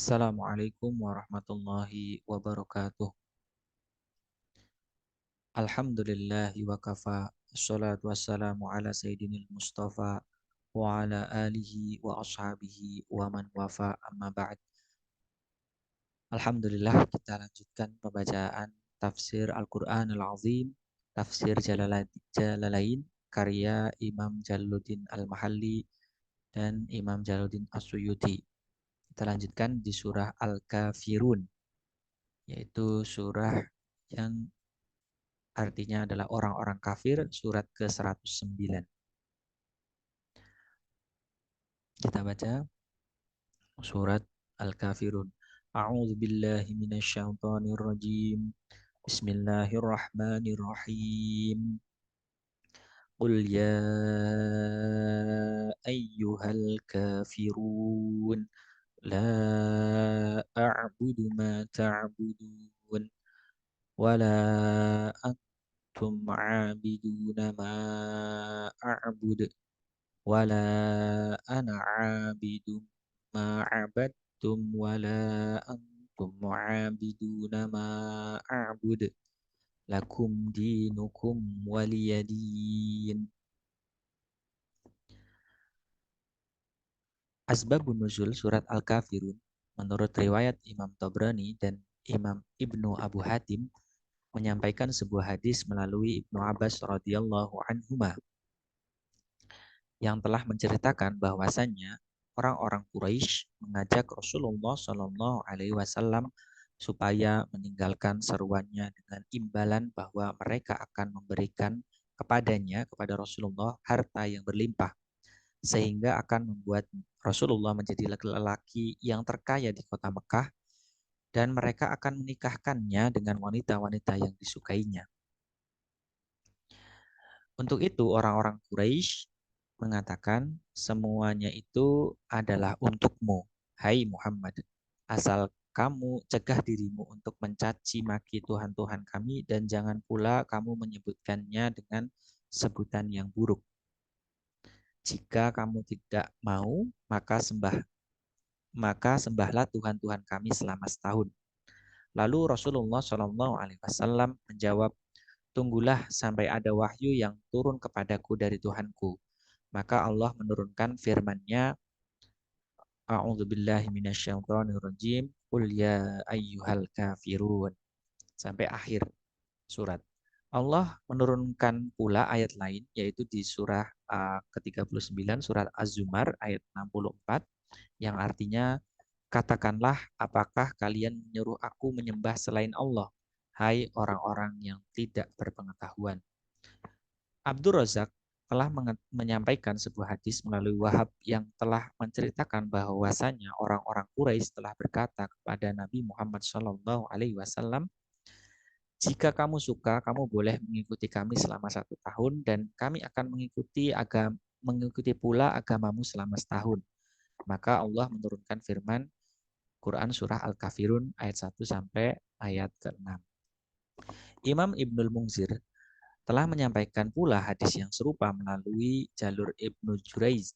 Assalamualaikum warahmatullahi wabarakatuh. Alhamdulillahi wa kafa. Assalatu wassalamu ala sayyidinil mustafa wa ala alihi wa ashabihi wa man wafa amma ba'd. Alhamdulillah, kita lanjutkan pembacaan tafsir Al-Quran Al-Azim, tafsir Jalalain, karya Imam Jalaluddin Al-Mahalli dan Imam Jalaluddin As-Suyuti. Kita lanjutkan di surah Al-Kafirun, yaitu surah yang artinya adalah orang-orang kafir, surat ke-109. Kita baca surat Al-Kafirun. A'udzu billahi minasyaitonir rajim. Bismillahirrahmanirrahim. Qul ya ayyuhal kafirun la a'budu ma ta'budun wa la antum 'abiduna ma a'budu wala ana abidum ma'abadtum wala antum mu'abiduna ma'abud lakum dinukum waliyadin. Asbabun nuzul surat Al-Kafirun menurut riwayat Imam Tabrani dan Imam Ibnu Abu Hatim menyampaikan sebuah hadis melalui Ibnu Abbas radhiyallahu anhuma yang telah menceritakan bahwasannya orang-orang Quraisy mengajak Rasulullah Shallallahu Alaihi Wasallam supaya meninggalkan seruannya dengan imbalan bahwa mereka akan memberikan kepada Rasulullah harta yang berlimpah sehingga akan membuat Rasulullah menjadi lelaki yang terkaya di kota Mekah dan mereka akan menikahkannya dengan wanita-wanita yang disukainya. Untuk itu orang-orang Quraisy mengatakan semuanya itu adalah untukmu, hai Muhammad. Asal kamu cegah dirimu untuk mencaci maki Tuhan-Tuhan kami dan jangan pula kamu menyebutkannya dengan sebutan yang buruk. Jika kamu tidak mau, maka sembahlah Tuhan-Tuhan kami selama setahun. Lalu Rasulullah Shallallahu Alaihi Wasallam menjawab, tunggulah sampai ada wahyu yang turun kepadaku dari Tuhanku. Maka Allah menurunkan firman-Nya, A'udzubillahi minasyaitonirrajim, Qul ya ayyuhal kafirun. Sampai akhir surat. Allah menurunkan pula ayat lain, yaitu di surah ke-39, surat Az-Zumar, ayat 64, yang artinya, katakanlah, apakah kalian menyuruh aku menyembah selain Allah, hai orang-orang yang tidak berpengetahuan. Abdur Razak telah menyampaikan sebuah hadis melalui Wahab yang telah menceritakan bahwasanya orang-orang Quraisy telah berkata kepada Nabi Muhammad SAW, jika kamu suka, kamu boleh mengikuti kami selama 1 tahun dan kami akan mengikuti pula agamamu selama setahun. Maka Allah menurunkan firman Quran surah Al-Kafirun ayat 1 sampai ayat ke-6. Imam Ibnul Munzir telah menyampaikan pula hadis yang serupa melalui jalur Ibnu Jurayj.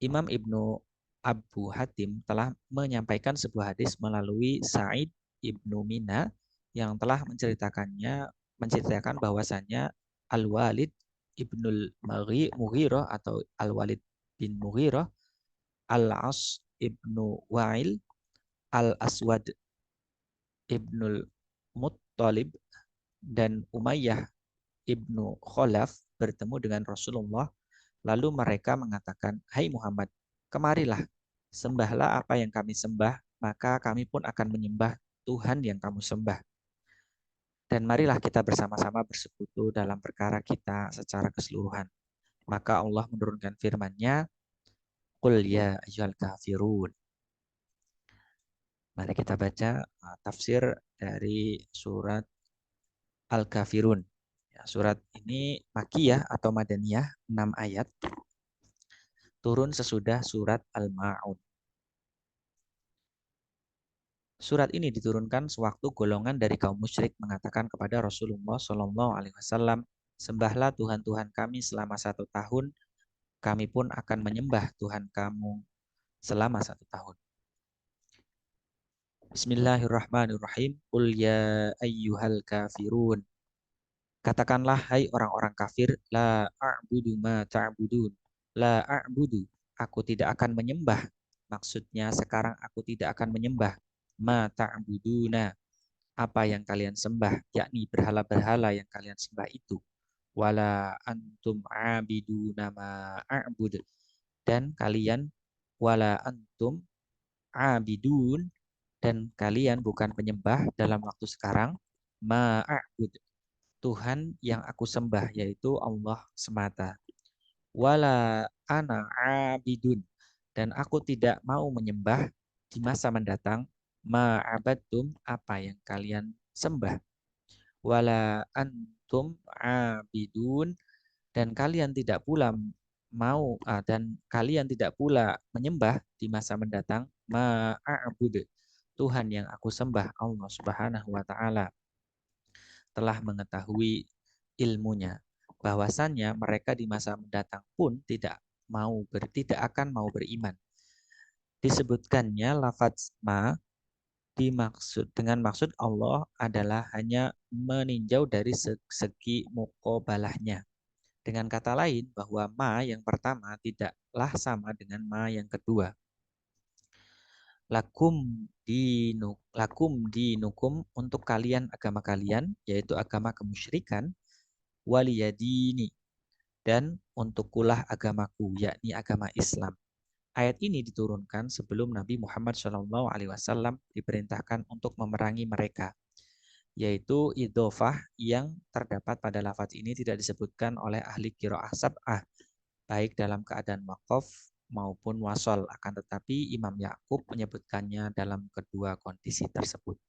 Imam Ibnu Abu Hatim telah menyampaikan sebuah hadis melalui Sa'id Ibnu Mina yang telah menceritakan bahwasannya Al-Walid Ibnul Mughirah atau Al-Walid bin Mughirah, Al-As Ibnu Wa'il, Al-Aswad Ibnul Muttalib, dan Umayyah Ibnu Khalaf bertemu dengan Rasulullah. Lalu mereka mengatakan, hai Muhammad, kemarilah, sembahlah apa yang kami sembah, maka kami pun akan menyembah Tuhan yang kamu sembah. Dan marilah kita bersama-sama bersekutu dalam perkara kita secara keseluruhan. Maka Allah menurunkan firman-Nya, Qul ya ayyuhal kafirun. Mari kita baca tafsir dari surat Al-Kafirun. Surat ini Makkiyah atau Madaniyah, 6 ayat. Turun sesudah surat Al-Ma'un. Surat ini diturunkan sewaktu golongan dari kaum musyrik mengatakan kepada Rasulullah SAW, sembahlah Tuhan-Tuhan kami selama 1 tahun, kami pun akan menyembah Tuhan kamu selama 1 tahun. Bismillahirrahmanirrahim. Qul ya ayyuhal kafirun. Katakanlah hai orang-orang kafir, la a'budu ma ta'budun. La a'budu, aku tidak akan menyembah. Maksudnya sekarang aku tidak akan menyembah ma ta'buduna, apa yang kalian sembah, yakni berhala-berhala yang kalian sembah itu. Wala antum abiduna ma a'bud, dan kalian wala antum abidun, dan kalian bukan penyembah dalam waktu sekarang, ma'abud, Tuhan yang aku sembah yaitu Allah semata. Wala ana abidun, dan aku tidak mau menyembah di masa mendatang ma'abadtum, apa yang kalian sembah. Wala antum abidun, dan kalian tidak pula dan kalian tidak pula menyembah di masa mendatang ma'abud, Tuhan yang aku sembah. Allah Subhanahu wa taala telah mengetahui ilmunya bahwasannya mereka di masa mendatang pun tidak akan mau beriman. Disebutkannya lafaz ma dimaksud dengan maksud Allah adalah hanya meninjau dari segi muqabalahnya. Dengan kata lain, bahwa ma yang pertama tidaklah sama dengan ma yang kedua. Lakum dinukum, untuk kalian agama kalian, yaitu agama kemusyrikan, waliyadini, dan untukkulah agamaku, yakni agama Islam. Ayat ini diturunkan sebelum Nabi Muhammad SAW diperintahkan untuk memerangi mereka, yaitu idhofah yang terdapat pada lafaz ini tidak disebutkan oleh ahli qiraah sab'ah, baik dalam keadaan waqaf maupun wasol, akan tetapi Imam Yakub menyebutkannya dalam kedua kondisi tersebut.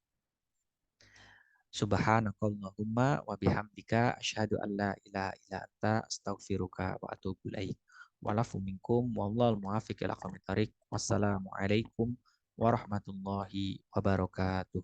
Subhanakallahumma wa bihamdika asyhadu an la ilaha illa anta astaghfiruka wa atubu ilaik. Walafu minkum wallahul muwaffiq ila aqwamit thariq. Wassalamu alaikum warahmatullahi wabarakatuh.